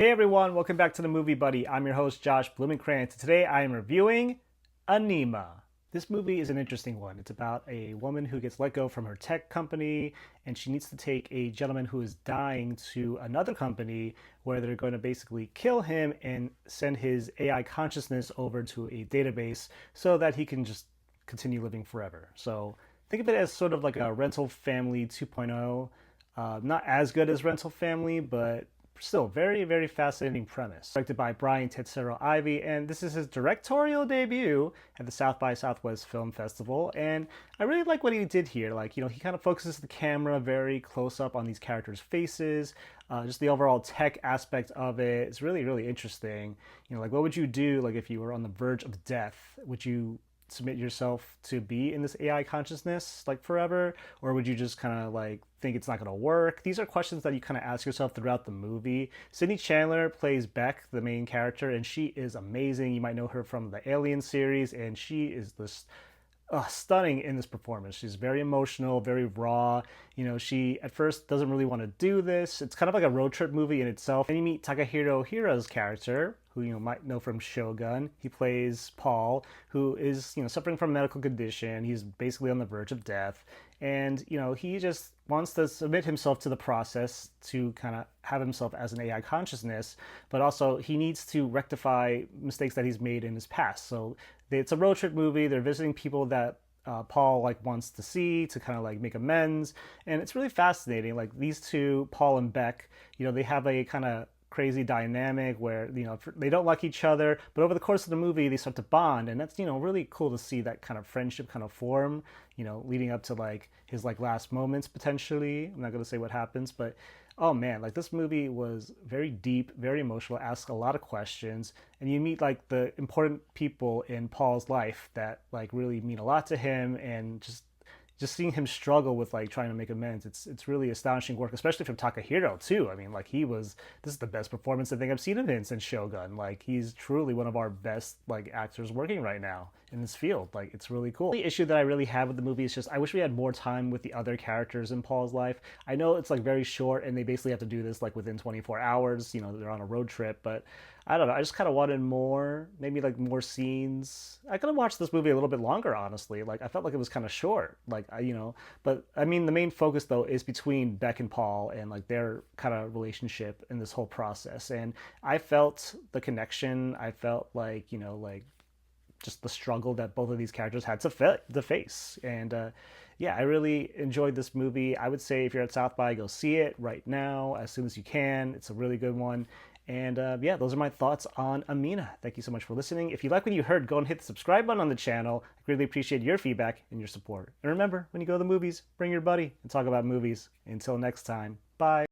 Hey everyone, welcome back to the Movie Buddy. I'm your host Josh Blumenkrantz. Today I am reviewing ANIMA. This movie is an interesting one. It's about a woman who gets let go from her tech company and she needs to take a gentleman who is dying to another company where they're going to basically kill him and send his AI consciousness over to a database so that he can just continue living forever. So think of it as sort of like a Rental Family 2.0. Not as good as Rental Family, but still very, very fascinating premise. Directed by Brian Tetsuro Ives, and this is his directorial debut at the South by Southwest Film Festival. And I really like what he did here. He kind of focuses the camera very close up on these characters' faces. Just the overall tech aspect of it is really, really interesting. What would you do, if you were on the verge of death? Would you submit yourself to be in this AI consciousness forever, or would you just kind of think it's not going to work? These are questions that you kind of ask yourself throughout the movie. Sydney Chandler plays Beck, the main character, and she is amazing. You might know her from the Alien series, and she is this stunning in this performance. She's very emotional, very raw. She at first doesn't really want to do this. It's kind of like a road trip movie in itself. And you meet Takehiro Hira's character, who you might know from Shogun. He plays Paul, who is suffering from a medical condition. He's basically on the verge of death, and he just wants to submit himself to the process to kind of have himself as an AI consciousness, but also he needs to rectify mistakes that he's made in his past. So it's a road trip movie. They're visiting people that Paul wants to see to kind of make amends, and it's really fascinating. These two, Paul and Beck, they have a kind of crazy dynamic where they don't like each other, but over the course of the movie they start to bond, and that's really cool to see that kind of friendship kind of form, leading up to his last moments potentially. I'm not going to say what happens, but oh man, this movie was very deep, very emotional, asks a lot of questions, and you meet the important people in Paul's life that really mean a lot to him, and just seeing him struggle with trying to make amends, it's really astonishing work, especially from Takehiro too. I mean, this is the best performance I think I've seen of him since Shogun. He's truly one of our best actors working right now in this field. It's really cool. The issue that I really have with the movie is just I wish we had more time with the other characters in Paul's life. I know it's very short and they basically have to do this within 24 hours. They're on a road trip, but I don't know. I just kind of wanted more, maybe more scenes. I could have watched this movie a little bit longer, honestly. I felt like it was kind of short, but I mean, the main focus though is between Beck and Paul and their kind of relationship in this whole process. And I felt the connection. I felt just the struggle that both of these characters had to face. And yeah, I really enjoyed this movie. I would say if you're at South by, go see it right now as soon as you can. It's a really good one. And yeah, those are my thoughts on ANIMA. Thank you so much for listening. If you like what you heard, go and hit the subscribe button on the channel. I greatly appreciate your feedback and your support. And remember, when you go to the movies, bring your buddy and talk about movies. Until next time, bye.